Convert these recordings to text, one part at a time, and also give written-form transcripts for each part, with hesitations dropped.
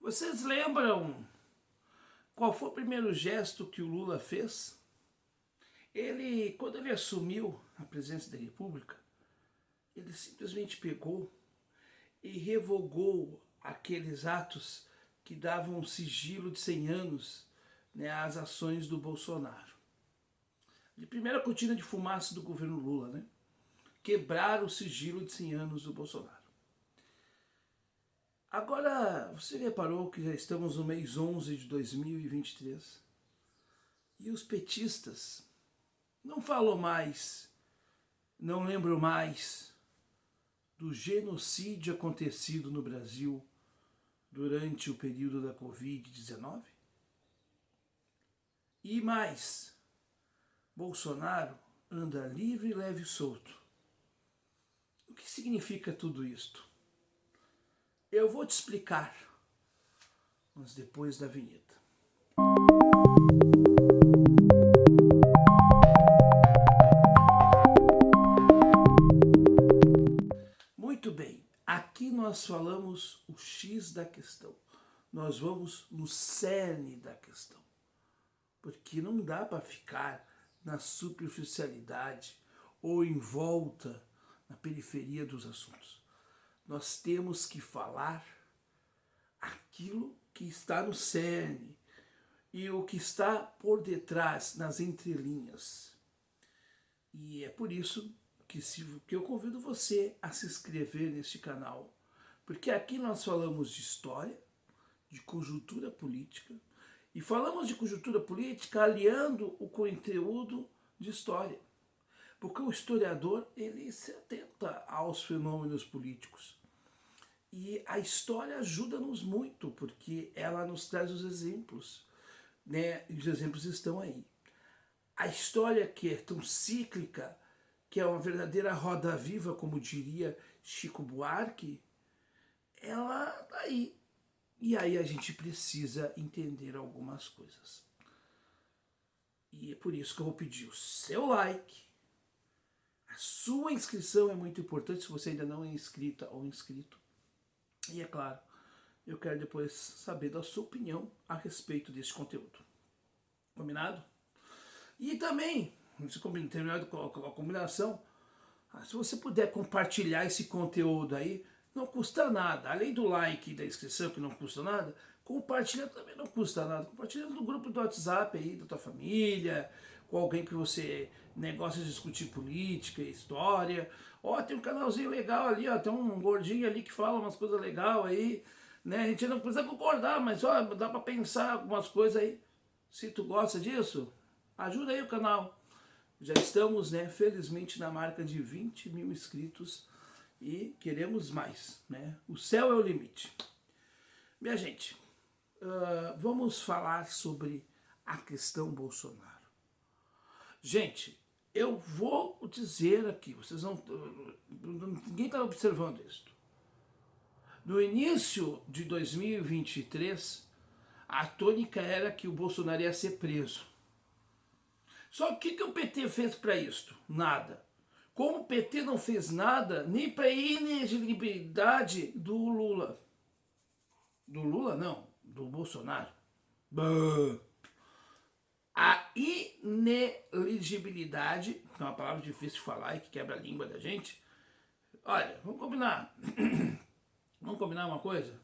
Vocês lembram qual foi o primeiro gesto que o Lula fez? Quando ele assumiu a presidência da República, ele simplesmente pegou e revogou aqueles atos que davam um sigilo de 100 anos, né, às ações do Bolsonaro. De primeira cortina de fumaça do governo Lula, né? Quebrar o sigilo de 100 anos do Bolsonaro. Agora, você reparou que já estamos no mês 11 de 2023 e os petistas não falam mais, não lembram mais do genocídio acontecido no Brasil durante o período da Covid-19? E mais, Bolsonaro anda livre, leve e solto. O que significa tudo isto? Eu vou te explicar, mas depois da vinheta. Muito bem, aqui nós falamos o X da questão. Nós vamos no cerne da questão. Porque não dá para ficar na superficialidade ou em volta, na periferia dos assuntos. Nós temos que falar aquilo que está no cerne e o que está por detrás, nas entrelinhas. E é por isso que eu convido você a se inscrever neste canal, porque aqui nós falamos de história, de conjuntura política, e falamos de conjuntura política aliando o conteúdo de história. Porque o historiador, ele se atenta aos fenômenos políticos. E a história ajuda-nos muito, porque ela nos traz os exemplos, né? E os exemplos estão aí. A história que é tão cíclica, que é uma verdadeira roda viva, como diria Chico Buarque, ela está aí. E aí a gente precisa entender algumas coisas. E é por isso que eu vou pedir o seu like. A sua inscrição é muito importante se você ainda não é inscrita ou inscrito. E é claro, eu quero depois saber da sua opinião a respeito desse conteúdo. Combinado? E também, se terminado com a combinação, se você puder compartilhar esse conteúdo aí, não custa nada. Além do like e da inscrição, que não custa nada, compartilhar também não custa nada. Compartilha no grupo do WhatsApp aí, da tua família, com alguém que você gosta de discutir política, história. Ó, tem um canalzinho legal ali, ó, tem um gordinho ali que fala umas coisas legais aí, né? A gente não precisa concordar, mas ó, dá pra pensar algumas coisas aí. Se tu gosta disso, ajuda aí o canal. Já estamos, né, felizmente na marca de 20 mil inscritos e queremos mais, né? O céu é o limite. Minha gente, vamos falar sobre a questão Bolsonaro. Gente, eu vou dizer aqui, vocês não, ninguém está observando isso. No início de 2023, a tônica era que o Bolsonaro ia ser preso. Só que o PT fez para isso? Nada. Como o PT não fez nada nem para a inelegibilidade do Lula. Do Lula não, do Bolsonaro. A inelegibilidade, que é uma palavra difícil de falar e que quebra a língua da gente. Olha, vamos combinar. Vamos combinar uma coisa?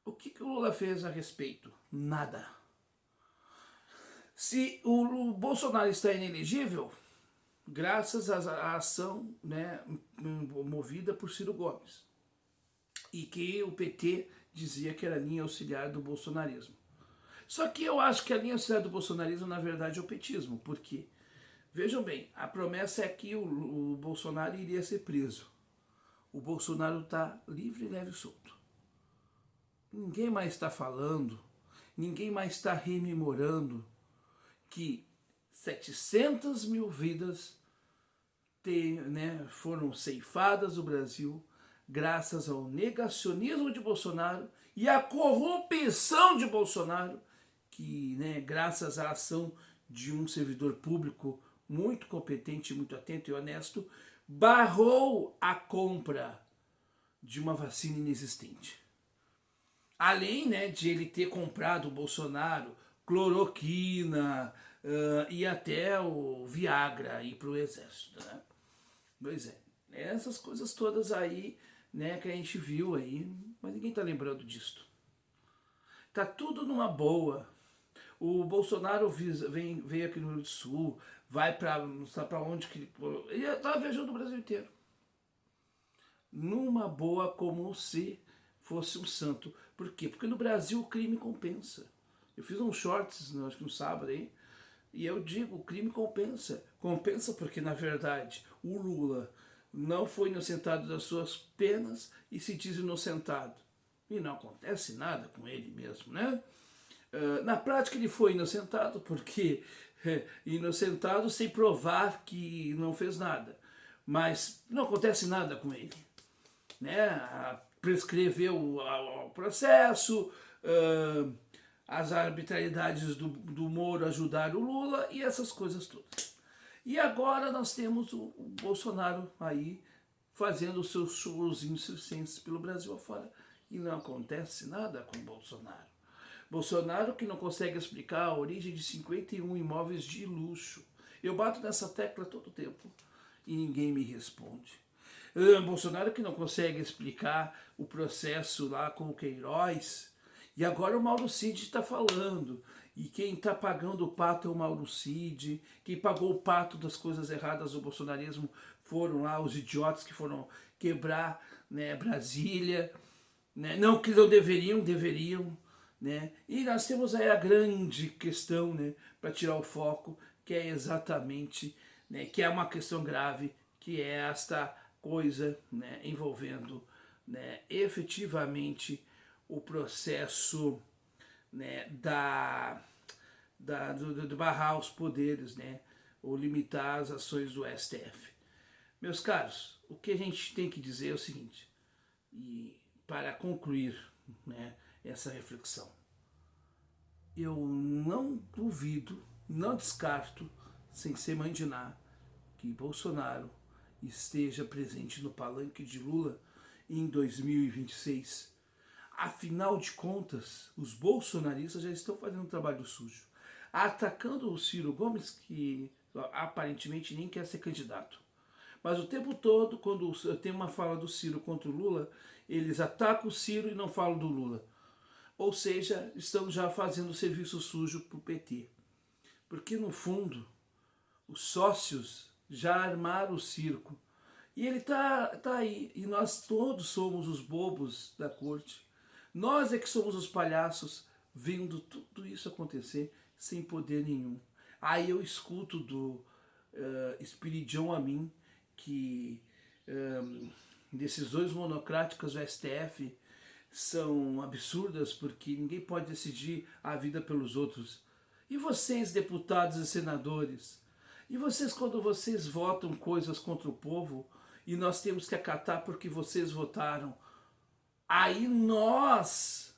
O que o Lula fez a respeito? Nada. Se o Bolsonaro está inelegível, graças à ação, né, movida por Ciro Gomes, e que o PT dizia que era a linha auxiliar do bolsonarismo. Só que eu acho que a linha auxiliar do bolsonarismo, na verdade, é o petismo. Por quê? Vejam bem, a promessa é que o Bolsonaro iria ser preso. O Bolsonaro está livre, leve e solto. Ninguém mais está falando, ninguém mais está rememorando que 700 mil vidas foram ceifadas do Brasil graças ao negacionismo de Bolsonaro e à corrupção de Bolsonaro, que, graças à ação de um servidor público muito competente, muito atento e honesto, barrou a compra de uma vacina inexistente. Além, né, de ele ter comprado o Bolsonaro cloroquina e até o Viagra aí para o exército, né? Pois é, essas coisas todas aí, né, que a gente viu aí, mas ninguém tá lembrando disso. Tá tudo numa boa. O Bolsonaro veio aqui no Rio do Sul, vai para não sabe para onde que ele estava viajando o Brasil inteiro. Numa boa, como se fosse um santo. Por quê? Porque no Brasil o crime compensa. Eu fiz uns shorts, acho que no sábado aí, e eu digo, o crime compensa. Compensa porque, na verdade, o Lula não foi inocentado das suas penas e se diz inocentado. E não acontece nada com ele mesmo, né? Na prática ele foi inocentado porque inocentado sem provar que não fez nada. Mas não acontece nada com ele, né? Prescreveu o processo, as arbitrariedades do Moro ajudaram o Lula e essas coisas todas. E agora nós temos o Bolsonaro aí fazendo os seus showzinhos circenses pelo Brasil afora e não acontece nada com o Bolsonaro. Bolsonaro que não consegue explicar a origem de 51 imóveis de luxo. Eu bato nessa tecla todo o tempo e ninguém me responde. Bolsonaro que não consegue explicar o processo lá com o Queiroz. E agora o Mauro Cid está falando. E quem está pagando o pato é o Mauro Cid. Quem pagou o pato das coisas erradas do bolsonarismo foram lá os idiotas que foram quebrar, né, Brasília. Né? Não que não deveriam. Né? E nós temos aí a grande questão, né, para tirar o foco, que é exatamente, né, que é uma questão grave, que é esta coisa, né, envolvendo, né, efetivamente o processo, né, do barrar os poderes, né, ou limitar as ações do STF. Meus caros, o que a gente tem que dizer é o seguinte, e para concluir, né, essa reflexão. Eu não duvido, não descarto, sem ser mandinar, que Bolsonaro esteja presente no palanque de Lula em 2026. Afinal de contas, os bolsonaristas já estão fazendo um trabalho sujo, atacando o Ciro Gomes, que aparentemente nem quer ser candidato. Mas o tempo todo, quando tem uma fala do Ciro contra o Lula, eles atacam o Ciro e não falam do Lula. Ou seja, estão já fazendo serviço sujo para o PT. Porque, no fundo, os sócios já armaram o circo. E ele tá aí. E nós todos somos os bobos da corte. Nós é que somos os palhaços vendo tudo isso acontecer sem poder nenhum. Aí eu escuto do Espiridion Amin que decisões monocráticas do STF são absurdas porque ninguém pode decidir a vida pelos outros. E vocês, deputados e senadores? E vocês, quando vocês votam coisas contra o povo e nós temos que acatar porque vocês votaram, aí nós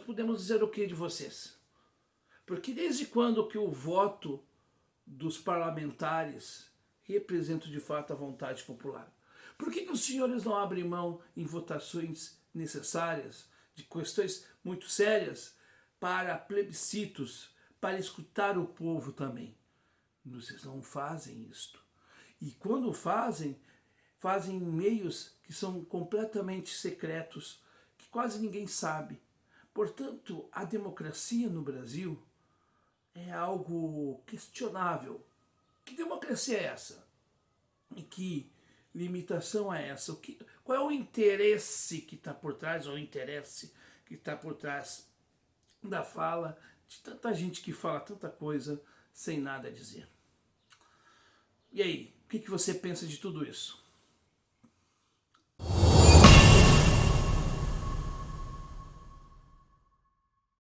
podemos dizer o que de vocês? Porque desde quando que o voto dos parlamentares representa de fato a vontade popular? Por que os senhores não abrem mão em votações necessárias, de questões muito sérias, para plebiscitos, para escutar o povo também? Vocês não fazem isto. E quando fazem em meios que são completamente secretos, que quase ninguém sabe. Portanto, a democracia no Brasil é algo questionável. Que democracia é essa? E que limitação é essa? Qual é o interesse que está por trás, ou o interesse que está por trás da fala de tanta gente que fala tanta coisa sem nada a dizer? E aí, o que você pensa de tudo isso?